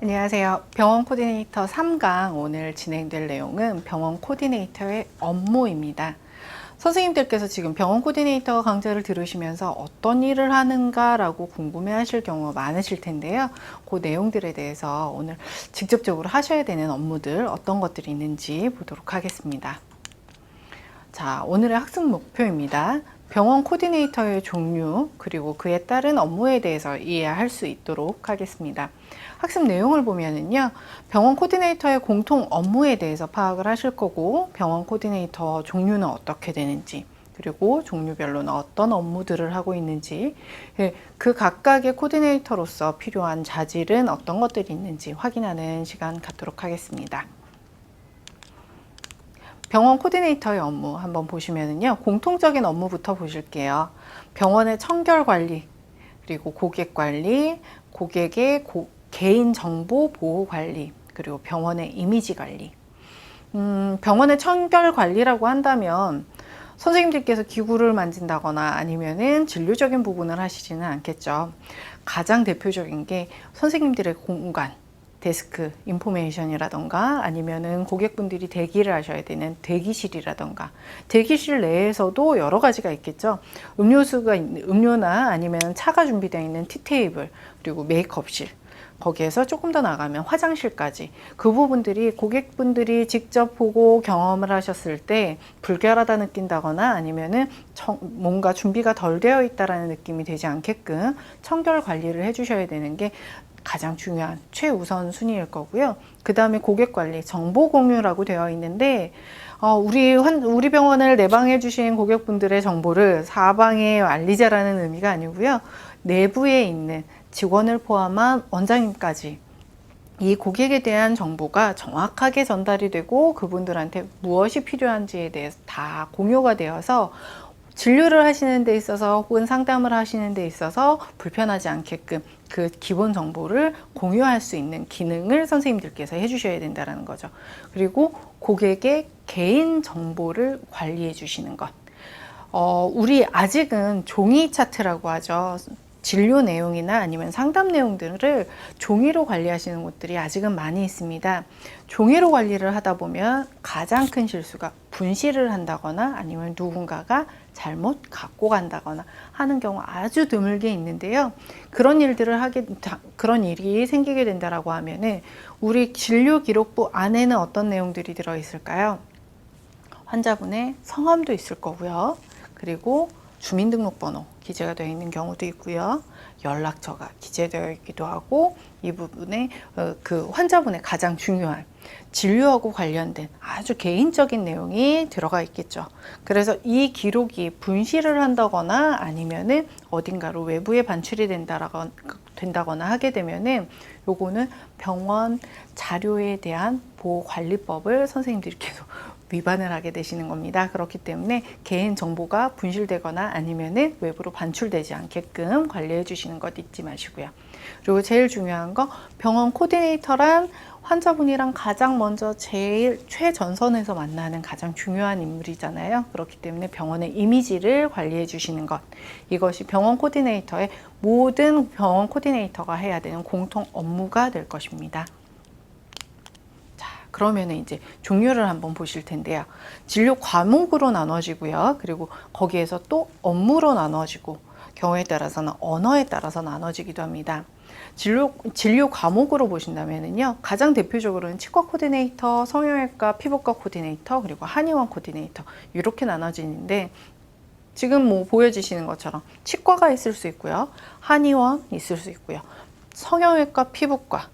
안녕하세요. 병원 코디네이터 3강 오늘 진행될 내용은 병원 코디네이터의 업무입니다. 선생님들께서 지금 병원 코디네이터 강좌를 들으시면서 어떤 일을 하는가 라고 궁금해 하실 경우가 많으실 텐데요. 그 내용들에 대해서 오늘 직접적으로 하셔야 되는 업무들 어떤 것들이 있는지 보도록 하겠습니다. 자, 오늘의 학습 목표입니다. 병원 코디네이터의 종류 그리고 그에 따른 업무에 대해서 이해할 수 있도록 하겠습니다. 학습 내용을 보면은요, 병원 코디네이터의 공통 업무에 대해서 파악을 하실 거고, 병원 코디네이터 종류는 어떻게 되는지, 그리고 종류별로는 어떤 업무들을 하고 있는지, 그 각각의 코디네이터로서 필요한 자질은 어떤 것들이 있는지 확인하는 시간 갖도록 하겠습니다. 병원 코디네이터의 업무 한번 보시면은요, 공통적인 업무부터 보실게요. 병원의 청결 관리, 그리고 고객 관리, 고객의 개인 정보 보호 관리, 그리고 병원의 이미지 관리. 병원의 청결 관리라고 한다면 선생님들께서 기구를 만진다거나 아니면은 진료적인 부분을 하시지는 않겠죠. 가장 대표적인 게 선생님들의 공간, 데스크, 인포메이션이라던가 아니면은 고객분들이 대기를 하셔야 되는 대기실이라던가, 대기실 내에서도 여러 가지가 있겠죠. 음료수가 있는, 음료나 아니면 차가 준비되어 있는 티테이블, 그리고 메이크업실, 거기에서 조금 더 나가면 화장실까지, 그 부분들이 고객분들이 직접 보고 경험을 하셨을 때 불결하다 느낀다거나 아니면은 뭔가 준비가 덜 되어 있다라는 느낌이 되지 않게끔 청결 관리를 해주셔야 되는 게 가장 중요한 최우선 순위일 거고요. 그 다음에 고객 관리, 정보 공유라고 되어 있는데, 우리 병원을 내방해 주신 고객분들의 정보를 사방에 알리자라는 의미가 아니고요. 내부에 있는 직원을 포함한 원장님까지 이 고객에 대한 정보가 정확하게 전달이 되고 그분들한테 무엇이 필요한지에 대해서 다 공유가 되어서 진료를 하시는 데 있어서 혹은 상담을 하시는 데 있어서 불편하지 않게끔 그 기본 정보를 공유할 수 있는 기능을 선생님들께서 해주셔야 된다는 거죠. 그리고 고객의 개인 정보를 관리해 주시는 것. 우리 아직은 종이 차트라고 하죠. 진료 내용이나 아니면 상담 내용들을 종이로 관리하시는 곳들이 아직은 많이 있습니다. 종이로 관리를 하다 보면 가장 큰 실수가 분실을 한다거나 아니면 누군가가 잘못 갖고 간다거나 하는 경우 아주 드물게 있는데요. 그런 일이 생기게 된다라고 하면은 우리 진료 기록부 안에는 어떤 내용들이 들어 있을까요? 환자분의 성함도 있을 거고요. 그리고 주민등록번호 기재가 되어 있는 경우도 있고요. 연락처가 기재되어 있기도 하고, 이 부분에 그 환자분의 가장 중요한 진료하고 관련된 아주 개인적인 내용이 들어가 있겠죠. 그래서 이 기록이 분실을 한다거나 아니면은 어딘가로 외부에 반출이 된다거나 하게 되면은 요거는 병원 자료에 대한 보호관리법을 선생님들께서 위반을 하게 되시는 겁니다. 그렇기 때문에 개인 정보가 분실되거나 아니면은 외부로 반출되지 않게끔 관리해 주시는 것 잊지 마시고요. 그리고 제일 중요한 거, 병원 코디네이터란 환자분이랑 가장 먼저 제일 최전선에서 만나는 가장 중요한 인물이잖아요. 그렇기 때문에 병원의 이미지를 관리해 주시는 것, 이것이 병원 코디네이터의 모든 병원 코디네이터가 해야 되는 공통 업무가 될 것입니다. 그러면 이제 종류를 한번 보실 텐데요. 진료 과목으로 나눠지고요. 그리고 거기에서 또 업무로 나눠지고, 경우에 따라서는 언어에 따라서 나눠지기도 합니다. 진료 과목으로 보신다면요, 가장 대표적으로는 치과 코디네이터, 성형외과, 피부과 코디네이터, 그리고 한의원 코디네이터, 이렇게 나눠지는데, 지금 뭐 보여지시는 것처럼 치과가 있을 수 있고요, 한의원 있을 수 있고요, 성형외과, 피부과,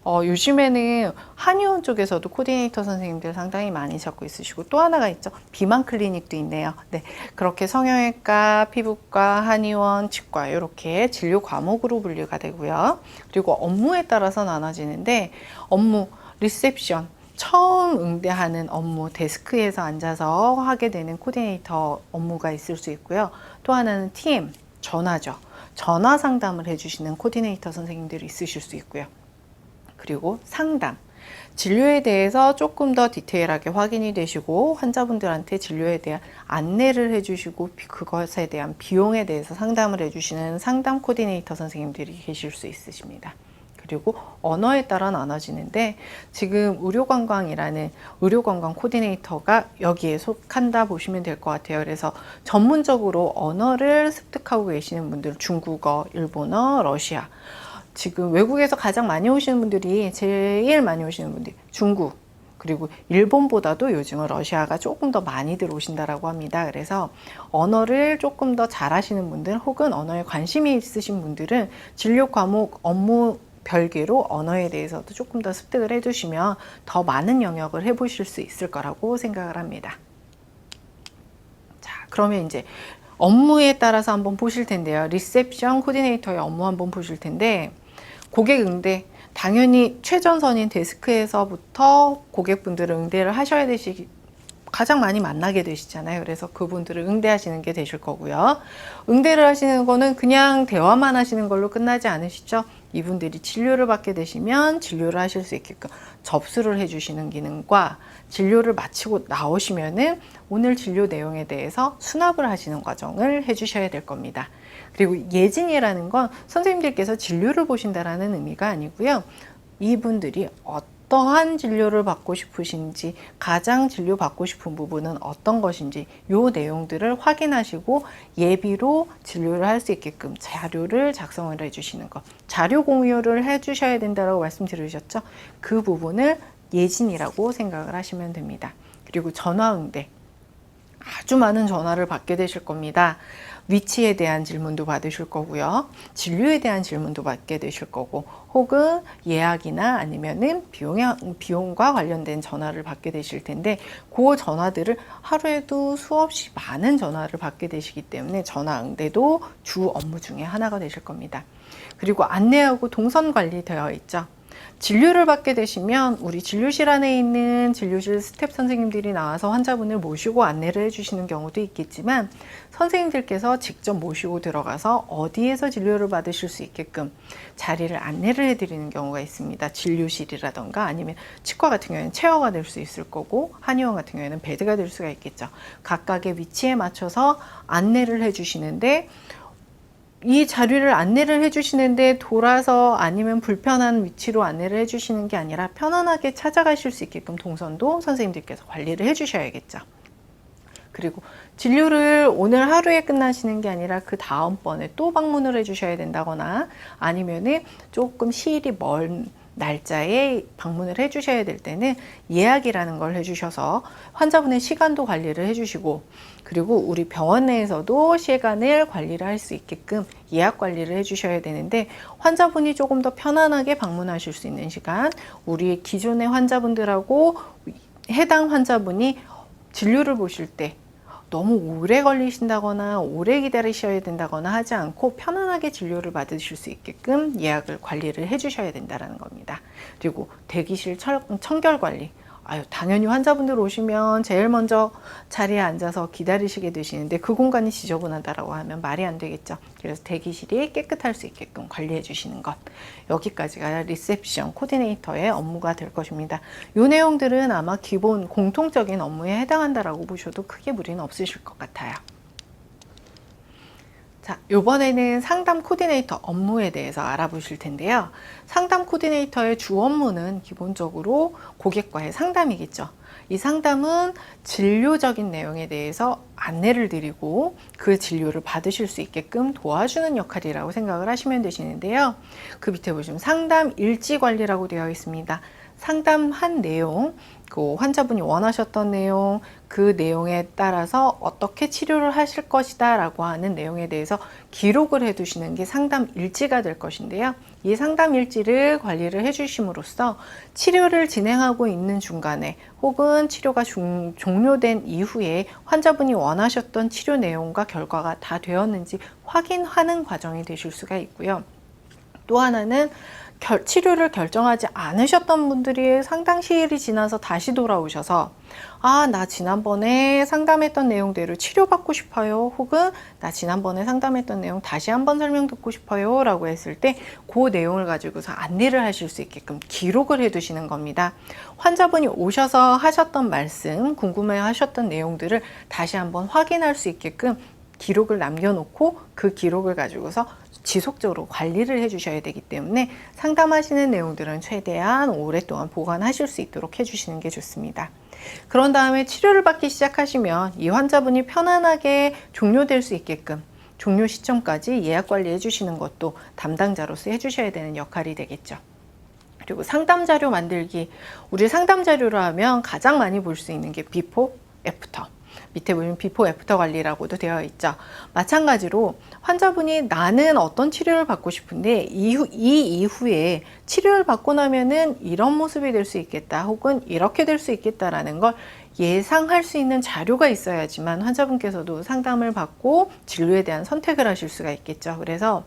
요즘에는 한의원 쪽에서도 코디네이터 선생님들 상당히 많이 찾고 있으시고, 또 하나가 있죠. 비만 클리닉도 있네요. 네, 그렇게 성형외과, 피부과, 한의원, 치과 이렇게 진료 과목으로 분류가 되고요. 그리고 업무에 따라서 나눠지는데, 업무, 리셉션, 처음 응대하는 업무, 데스크에서 앉아서 하게 되는 코디네이터 업무가 있을 수 있고요. 또 하나는 TM, 전화죠. 전화 상담을 해주시는 코디네이터 선생님들이 있으실 수 있고요. 그리고 상담, 진료에 대해서 조금 더 디테일하게 확인이 되시고 환자분들한테 진료에 대한 안내를 해주시고 그것에 대한 비용에 대해서 상담을 해주시는 상담 코디네이터 선생님들이 계실 수 있으십니다. 그리고 언어에 따라 나눠지는데 지금 의료관광이라는 의료관광 코디네이터가 여기에 속한다 보시면 될 것 같아요. 그래서 전문적으로 언어를 습득하고 계시는 분들, 중국어, 일본어, 러시아. 지금 외국에서 가장 많이 오시는 분들이 제일 많이 오시는 분들이 중국, 그리고 일본보다도 요즘은 러시아가 조금 더 많이 들어오신다라고 합니다. 그래서 언어를 조금 더 잘하시는 분들 혹은 언어에 관심이 있으신 분들은 진료 과목 업무 별개로 언어에 대해서도 조금 더 습득을 해두시면 더 많은 영역을 해보실 수 있을 거라고 생각을 합니다. 자, 그러면 이제 업무에 따라서 한번 보실 텐데요. 리셉션 코디네이터의 업무 한번 보실 텐데 고객 응대, 당연히 최전선인 데스크에서부터 고객분들을 응대를 하셔야 되시기 가장 많이 만나게 되시잖아요. 그래서 그분들을 응대하시는 게 되실 거고요. 응대를 하시는 거는 그냥 대화만 하시는 걸로 끝나지 않으시죠? 이분들이 진료를 받게 되시면 진료를 하실 수 있게끔 접수를 해주시는 기능과 진료를 마치고 나오시면은 오늘 진료 내용에 대해서 수납을 하시는 과정을 해주셔야 될 겁니다. 그리고 예진이라는 건 선생님들께서 진료를 보신다라는 의미가 아니고요. 이분들이 어떠한 진료를 받고 싶으신지, 가장 진료 받고 싶은 부분은 어떤 것인지 요 내용들을 확인하시고 예비로 진료를 할 수 있게끔 자료를 작성을 해주시는 것, 자료 공유를 해주셔야 된다고 말씀드리셨죠. 그 부분을 예진이라고 생각을 하시면 됩니다. 그리고 전화응대, 아주 많은 전화를 받게 되실 겁니다. 위치에 대한 질문도 받으실 거고요. 진료에 대한 질문도 받게 되실 거고, 혹은 예약이나 아니면은 비용과 관련된 전화를 받게 되실 텐데, 그 전화들을 하루에도 수없이 많은 전화를 받게 되시기 때문에 전화 응대도 주 업무 중에 하나가 되실 겁니다. 그리고 안내하고 동선 관리되어 있죠. 진료를 받게 되시면 우리 진료실 안에 있는 진료실 스텝 선생님들이 나와서 환자분을 모시고 안내를 해주시는 경우도 있겠지만 선생님들께서 직접 모시고 들어가서 어디에서 진료를 받으실 수 있게끔 자리를 안내를 해드리는 경우가 있습니다. 진료실이라던가 아니면 치과 같은 경우에는 체어가 될 수 있을 거고 한의원 같은 경우에는 베드가 될 수가 있겠죠. 각각의 위치에 맞춰서 안내를 해주시는데 이 자료를 안내를 해주시는데 돌아서 아니면 불편한 위치로 안내를 해주시는 게 아니라 편안하게 찾아가실 수 있게끔 동선도 선생님들께서 관리를 해주셔야겠죠. 그리고 진료를 오늘 하루에 끝나시는 게 아니라 그 다음번에 또 방문을 해주셔야 된다거나 아니면은 조금 시일이 먼 날짜에 방문을 해주셔야 될 때는 예약이라는 걸 해주셔서 환자분의 시간도 관리를 해주시고 그리고 우리 병원 내에서도 시간을 관리를 할 수 있게끔 예약 관리를 해주셔야 되는데 환자분이 조금 더 편안하게 방문하실 수 있는 시간, 우리 기존의 환자분들하고 해당 환자분이 진료를 보실 때 너무 오래 걸리신다거나 오래 기다리셔야 된다거나 하지 않고 편안하게 진료를 받으실 수 있게끔 예약을 관리를 해주셔야 된다는 겁니다. 그리고 대기실 청결 관리. 당연히 환자분들 오시면 제일 먼저 자리에 앉아서 기다리시게 되시는데 그 공간이 지저분하다라고 하면 말이 안 되겠죠. 그래서 대기실이 깨끗할 수 있게끔 관리해 주시는 것. 여기까지가 리셉션 코디네이터의 업무가 될 것입니다. 이 내용들은 아마 기본 공통적인 업무에 해당한다라고 보셔도 크게 무리는 없으실 것 같아요. 자, 이번에는 상담 코디네이터 업무에 대해서 알아보실 텐데요. 상담 코디네이터의 주 업무는 기본적으로 고객과의 상담이겠죠. 이 상담은 진료적인 내용에 대해서 안내를 드리고 그 진료를 받으실 수 있게끔 도와주는 역할이라고 생각을 하시면 되시는데요. 그 밑에 보시면 상담 일지 관리라고 되어 있습니다. 상담한 내용, 그 환자분이 원하셨던 내용, 그 내용에 따라서 어떻게 치료를 하실 것이다 라고 하는 내용에 대해서 기록을 해 두시는 게 상담 일지가 될 것인데요. 이 상담 일지를 관리를 해 주심으로써 치료를 진행하고 있는 중간에 혹은 치료가 종료된 이후에 환자분이 원하셨던 치료 내용과 결과가 다 되었는지 확인하는 과정이 되실 수가 있고요. 또 하나는 치료를 결정하지 않으셨던 분들이 상당 시일이 지나서 다시 돌아오셔서 나 지난번에 상담했던 내용대로 치료받고 싶어요. 혹은 나 지난번에 상담했던 내용 다시 한번 설명 듣고 싶어요. 라고 했을 때 그 내용을 가지고서 안내를 하실 수 있게끔 기록을 해 두시는 겁니다. 환자분이 오셔서 하셨던 말씀, 궁금해 하셨던 내용들을 다시 한번 확인할 수 있게끔 기록을 남겨놓고 그 기록을 가지고서 지속적으로 관리를 해주셔야 되기 때문에 상담하시는 내용들은 최대한 오랫동안 보관하실 수 있도록 해주시는 게 좋습니다. 그런 다음에 치료를 받기 시작하시면 이 환자분이 편안하게 종료될 수 있게끔 종료 시점까지 예약 관리해 주시는 것도 담당자로서 해주셔야 되는 역할이 되겠죠. 그리고 상담 자료 만들기. 우리 상담 자료로 하면 가장 많이 볼 수 있는 게 비포, 애프터. 밑에 보면 비포 애프터 관리라고도 되어 있죠. 마찬가지로 환자분이 나는 어떤 치료를 받고 싶은데 이 이후에 치료를 받고 나면은 이런 모습이 될 수 있겠다 혹은 이렇게 될 수 있겠다라는 걸 예상할 수 있는 자료가 있어야지만 환자분께서도 상담을 받고 진료에 대한 선택을 하실 수가 있겠죠. 그래서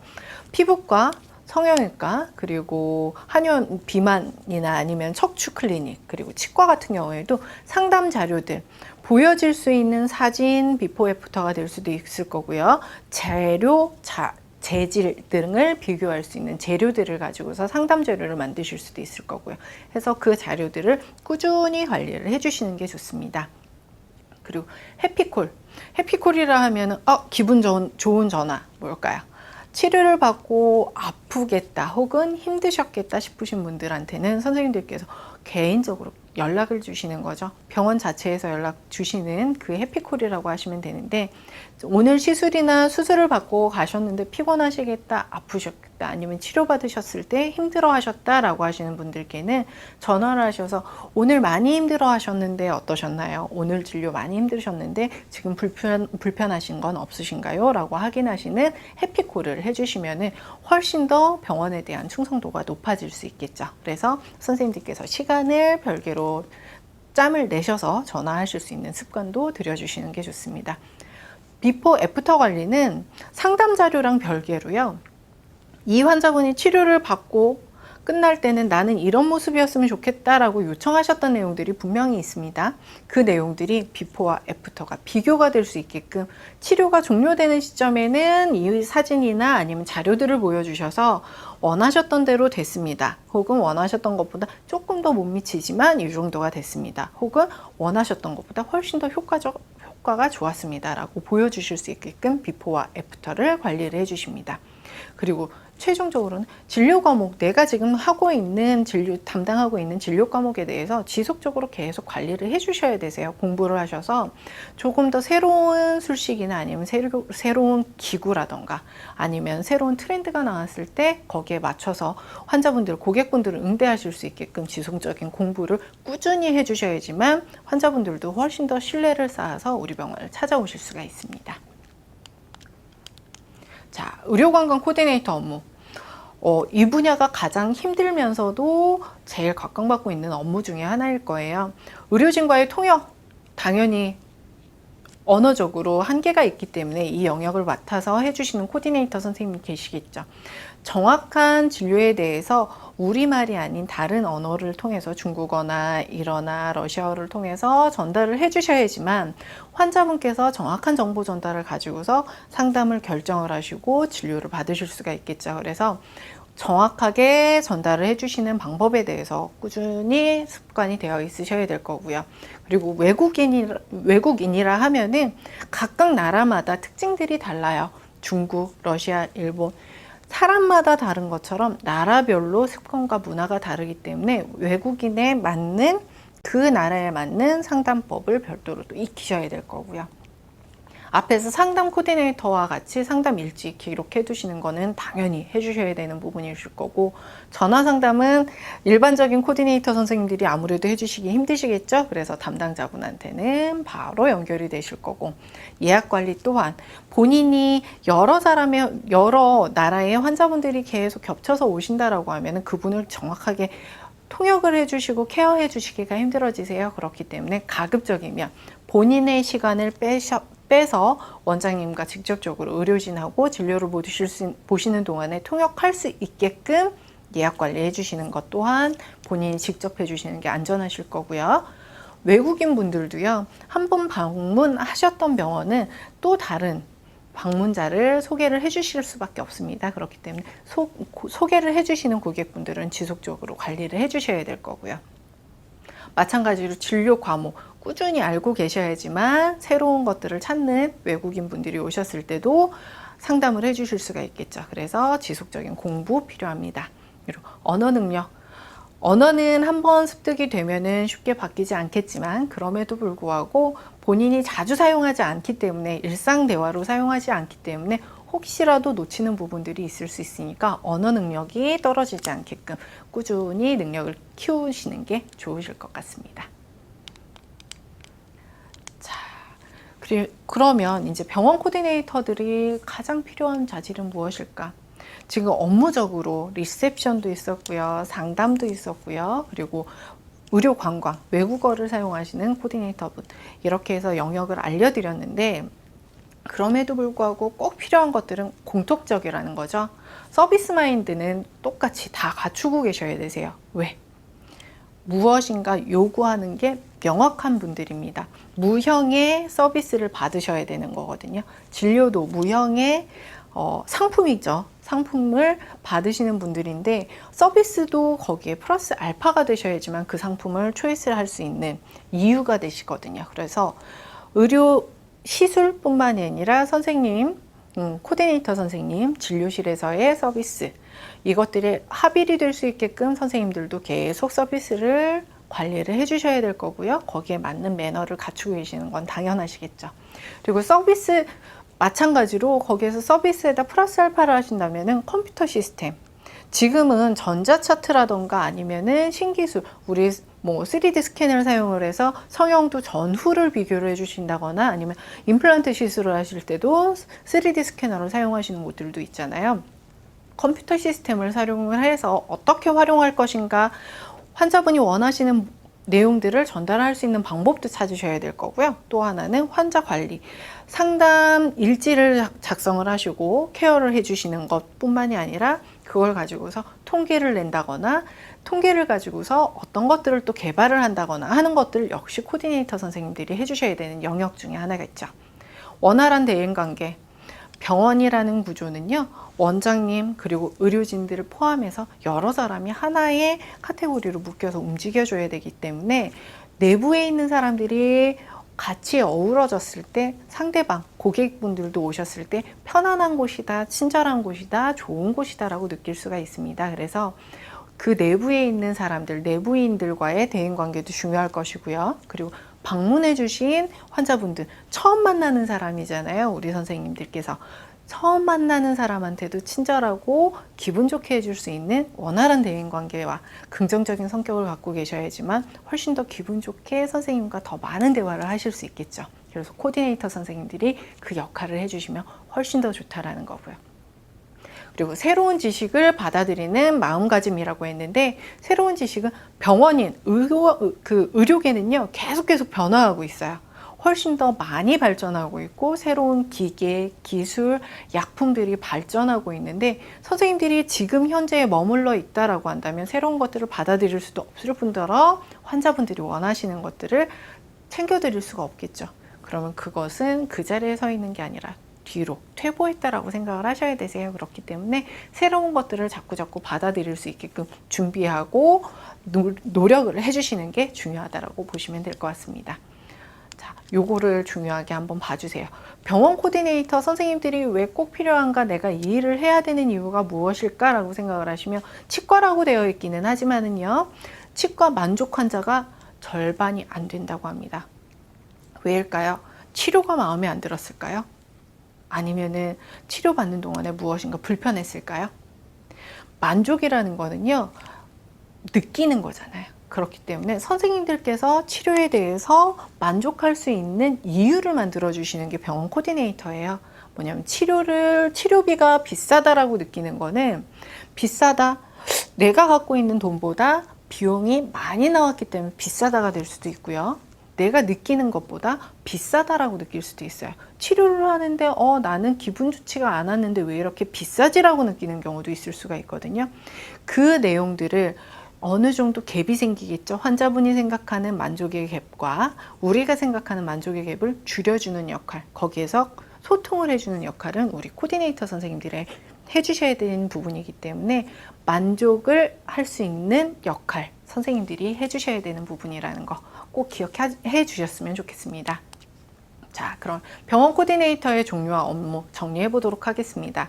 피부과, 성형외과, 그리고 한의원 비만이나 아니면 척추 클리닉, 그리고 치과 같은 경우에도 상담 자료들 보여질 수 있는 사진, 비포 애프터가 될 수도 있을 거고요. 재질 등을 비교할 수 있는 재료들을 가지고서 상담 자료를 만드실 수도 있을 거고요. 그래서 그 자료들을 꾸준히 관리를 해주시는 게 좋습니다. 그리고 해피콜. 해피콜이라 하면은 기분 좋은 전화 뭘까요? 치료를 받고 아프겠다 혹은 힘드셨겠다 싶으신 분들한테는 선생님들께서 개인적으로 연락을 주시는 거죠. 병원 자체에서 연락 주시는 그 해피콜이라고 하시면 되는데, 오늘 시술이나 수술을 받고 가셨는데 피곤하시겠다, 아프셨겠다, 아니면 치료받으셨을 때 힘들어 하셨다라고 하시는 분들께는 전화를 하셔서 오늘 많이 힘들어 하셨는데 어떠셨나요? 오늘 진료 많이 힘드셨는데 지금 불편하신 건 없으신가요? 라고 확인하시는 해피콜을 해주시면은 훨씬 더 병원에 대한 충성도가 높아질 수 있겠죠. 그래서 선생님들께서 시간을 별개로 짬을 내셔서 전화하실 수 있는 습관도 들여주시는 게 좋습니다. 비포 애프터 관리는 상담 자료랑 별개로요. 이 환자분이 치료를 받고 끝날 때는 나는 이런 모습이었으면 좋겠다라고 요청하셨던 내용들이 분명히 있습니다. 그 내용들이 비포와 애프터가 비교가 될 수 있게끔 치료가 종료되는 시점에는 이 사진이나 아니면 자료들을 보여주셔서 원하셨던 대로 됐습니다. 혹은 원하셨던 것보다 조금 더 못 미치지만 이 정도가 됐습니다. 혹은 원하셨던 것보다 훨씬 더 효과가 좋았습니다. 라고 보여주실 수 있게끔 비포와 애프터를 관리를 해주십니다. 그리고 최종적으로는 진료 과목, 내가 지금 담당하고 있는 진료 과목에 대해서 지속적으로 계속 관리를 해주셔야 되세요. 공부를 하셔서 조금 더 새로운 술식이나 아니면 새로운 기구라던가 아니면 새로운 트렌드가 나왔을 때 거기에 맞춰서 고객분들을 응대하실 수 있게끔 지속적인 공부를 꾸준히 해주셔야지만 환자분들도 훨씬 더 신뢰를 쌓아서 우리 병원을 찾아오실 수가 있습니다. 자, 의료관광 코디네이터 업무. 이 분야가 가장 힘들면서도 제일 각광받고 있는 업무 중에 하나일 거예요. 의료진과의 통역, 당연히 언어적으로 한계가 있기 때문에 이 영역을 맡아서 해주시는 코디네이터 선생님이 계시겠죠. 정확한 진료에 대해서 우리말이 아닌 다른 언어를 통해서 중국어나 일어나 러시아어를 통해서 전달을 해주셔야지만 환자분께서 정확한 정보 전달을 가지고서 상담을 결정을 하시고 진료를 받으실 수가 있겠죠. 그래서 정확하게 전달을 해주시는 방법에 대해서 꾸준히 습관이 되어 있으셔야 될 거고요. 그리고 외국인이라 하면은 각각 나라마다 특징들이 달라요. 중국, 러시아, 일본. 사람마다 다른 것처럼 나라별로 습관과 문화가 다르기 때문에 외국인에 맞는 그 나라에 맞는 상담법을 별도로 또 익히셔야 될 거고요. 앞에서 상담 코디네이터와 같이 상담 일지 기록해 두시는 거는 당연히 해주셔야 되는 부분이실 거고, 전화 상담은 일반적인 코디네이터 선생님들이 아무래도 해주시기 힘드시겠죠. 그래서 담당자분한테는 바로 연결이 되실 거고, 예약 관리 또한 본인이 여러 나라의 환자분들이 계속 겹쳐서 오신다라고 하면 그분을 정확하게 통역을 해주시고 케어해 주시기가 힘들어지세요. 그렇기 때문에 가급적이면 본인의 시간을 빼서 원장님과 직접적으로 의료진하고 진료를 보시는 동안에 통역할 수 있게끔 예약 관리해 주시는 것 또한 본인이 직접 해주시는 게 안전하실 거고요. 외국인 분들도요, 한번 방문하셨던 병원은 또 다른 방문자를 소개를 해주실 수밖에 없습니다. 그렇기 때문에 소개를 해주시는 고객분들은 지속적으로 관리를 해주셔야 될 거고요. 마찬가지로 진료 과목 꾸준히 알고 계셔야지만 새로운 것들을 찾는 외국인 분들이 오셨을 때도 상담을 해 주실 수가 있겠죠. 그래서 지속적인 공부 필요합니다. 그리고 언어 능력. 언어는 한번 습득이 되면은 쉽게 바뀌지 않겠지만 그럼에도 불구하고 본인이 자주 사용하지 않기 때문에 일상 대화로 사용하지 않기 때문에 혹시라도 놓치는 부분들이 있을 수 있으니까 언어 능력이 떨어지지 않게끔 꾸준히 능력을 키우시는 게 좋으실 것 같습니다. 자, 그러면 이제 병원 코디네이터들이 가장 필요한 자질은 무엇일까? 지금 업무적으로 리셉션도 있었고요, 상담도 있었고요, 그리고 의료 관광, 외국어를 사용하시는 코디네이터분, 이렇게 해서 영역을 알려드렸는데 그럼에도 불구하고 꼭 필요한 것들은 공통적이라는 거죠. 서비스 마인드는 똑같이 다 갖추고 계셔야 되세요. 왜? 무엇인가 요구하는 게 명확한 분들입니다. 무형의 서비스를 받으셔야 되는 거거든요. 진료도 무형의 상품이죠. 상품을 받으시는 분들인데 서비스도 거기에 플러스 알파가 되셔야지만 그 상품을 초이스를 할 수 있는 이유가 되시거든요. 그래서 의료 시술뿐만이 아니라 선생님, 코디네이터 선생님, 진료실에서의 서비스, 이것들이 합일이 될 수 있게끔 선생님들도 계속 서비스를 관리를 해주셔야 될 거고요. 거기에 맞는 매너를 갖추고 계시는 건 당연하시겠죠. 그리고 서비스 마찬가지로 거기에서 서비스에다 플러스 알파를 하신다면은 컴퓨터 시스템. 지금은 전자차트라던가 아니면은 신기술, 우리 뭐 3D 스캐너를 사용을 해서 성형도 전후를 비교를 해주신다거나 아니면 임플란트 시술을 하실 때도 3D 스캐너를 사용하시는 곳들도 있잖아요. 컴퓨터 시스템을 사용을 해서 어떻게 활용할 것인가, 환자분이 원하시는 내용들을 전달할 수 있는 방법도 찾으셔야 될 거고요. 또 하나는 환자 관리, 상담 일지를 작성을 하시고 케어를 해주시는 것뿐만이 아니라 그걸 가지고서 통계를 낸다거나 통계를 가지고서 어떤 것들을 또 개발을 한다거나 하는 것들 역시 코디네이터 선생님들이 해주셔야 되는 영역 중에 하나가 있죠. 원활한 대인관계. 병원이라는 구조는요, 원장님 그리고 의료진들을 포함해서 여러 사람이 하나의 카테고리로 묶여서 움직여줘야 되기 때문에 내부에 있는 사람들이 같이 어우러졌을 때 상대방, 고객분들도 오셨을 때 편안한 곳이다, 친절한 곳이다, 좋은 곳이다 라고 느낄 수가 있습니다. 그래서 그 내부에 있는 사람들, 내부인들과의 대인관계도 중요할 것이고요. 그리고 방문해 주신 환자분들, 처음 만나는 사람이잖아요. 우리 선생님들께서. 처음 만나는 사람한테도 친절하고 기분 좋게 해줄 수 있는 원활한 대인관계와 긍정적인 성격을 갖고 계셔야지만 훨씬 더 기분 좋게 선생님과 더 많은 대화를 하실 수 있겠죠. 그래서 코디네이터 선생님들이 그 역할을 해주시면 훨씬 더 좋다라는 거고요. 그리고 새로운 지식을 받아들이는 마음가짐이라고 했는데, 새로운 지식은 병원인, 의료계는요, 계속 변화하고 있어요. 훨씬 더 많이 발전하고 있고 새로운 기계, 기술, 약품들이 발전하고 있는데 선생님들이 지금 현재에 머물러 있다라고 한다면 새로운 것들을 받아들일 수도 없을 뿐더러 환자분들이 원하시는 것들을 챙겨드릴 수가 없겠죠. 그러면 그것은 그 자리에 서 있는 게 아니라 뒤로 퇴보했다라고 생각을 하셔야 되세요. 그렇기 때문에 새로운 것들을 자꾸 받아들일 수 있게끔 준비하고 노력을 해주시는 게 중요하다라고 보시면 될 것 같습니다. 자, 요거를 중요하게 한번 봐주세요. 병원 코디네이터 선생님들이 왜 꼭 필요한가, 내가 이 일을 해야 되는 이유가 무엇일까 라고 생각을 하시면 치과라고 되어 있기는 하지만은요, 치과 만족 환자가 절반이 안 된다고 합니다. 왜일까요? 치료가 마음에 안 들었을까요? 아니면은 치료받는 동안에 무엇인가 불편했을까요? 만족이라는 거는요, 느끼는 거잖아요. 그렇기 때문에 선생님들께서 치료에 대해서 만족할 수 있는 이유를 만들어 주시는 게 병원 코디네이터예요. 뭐냐면 치료비가 비싸다라고 느끼는 거는, 비싸다, 내가 갖고 있는 돈보다 비용이 많이 나왔기 때문에 비싸다가 될 수도 있고요. 내가 느끼는 것보다 비싸다라고 느낄 수도 있어요. 치료를 하는데 나는 기분 좋지가 않았는데 왜 이렇게 비싸지라고 느끼는 경우도 있을 수가 있거든요. 그 내용들을 어느 정도 갭이 생기겠죠. 환자분이 생각하는 만족의 갭과 우리가 생각하는 만족의 갭을 줄여주는 역할, 거기에서 소통을 해주는 역할은 우리 코디네이터 선생님들이 해주셔야 되는 부분이기 때문에 만족을 할 수 있는 역할, 선생님들이 해주셔야 되는 부분이라는 거 꼭 기억해 주셨으면 좋겠습니다. 자, 그럼 병원 코디네이터의 종류와 업무 정리해 보도록 하겠습니다.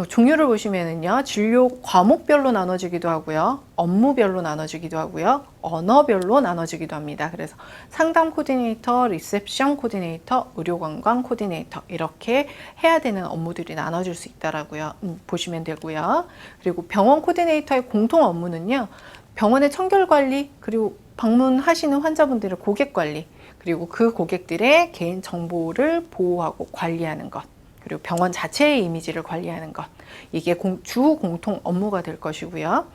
종류를 보시면은요, 진료 과목별로 나눠지기도 하고요, 업무별로 나눠지기도 하고요, 언어별로 나눠지기도 합니다. 그래서 상담 코디네이터, 리셉션 코디네이터, 의료관광 코디네이터 이렇게 해야 되는 업무들이 나눠질 수 있다라고요. 보시면 되고요. 그리고 병원 코디네이터의 공통 업무는요, 병원의 청결 관리, 그리고 방문하시는 환자분들의 고객 관리, 그리고 그 고객들의 개인 정보를 보호하고 관리하는 것, 그리고 병원 자체의 이미지를 관리하는 것, 이게 주 공통 업무가 될 것이고요.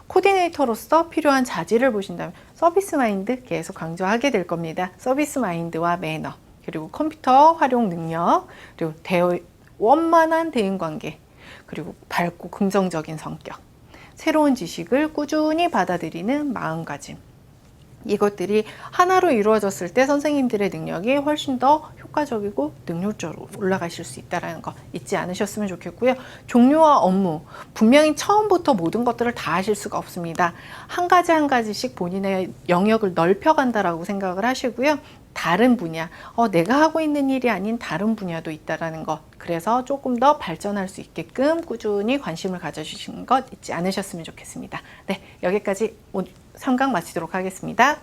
코디네이터로서 필요한 자질을 보신다면 서비스 마인드 계속 강조하게 될 겁니다. 서비스 마인드와 매너, 그리고 컴퓨터 활용 능력, 그리고 원만한 대인관계, 그리고 밝고 긍정적인 성격, 새로운 지식을 꾸준히 받아들이는 마음가짐, 이것들이 하나로 이루어졌을 때 선생님들의 능력이 훨씬 더 효과적이고 능률적으로 올라가실 수 있다는 거 잊지 않으셨으면 좋겠고요. 종류와 업무, 분명히 처음부터 모든 것들을 다 하실 수가 없습니다. 한 가지 한 가지씩 본인의 영역을 넓혀간다라고 생각을 하시고요. 다른 분야, 내가 하고 있는 일이 아닌 다른 분야도 있다라는 것, 그래서 조금 더 발전할 수 있게끔 꾸준히 관심을 가져주시는 것 잊지 않으셨으면 좋겠습니다. 네, 여기까지 3강 마치도록 하겠습니다.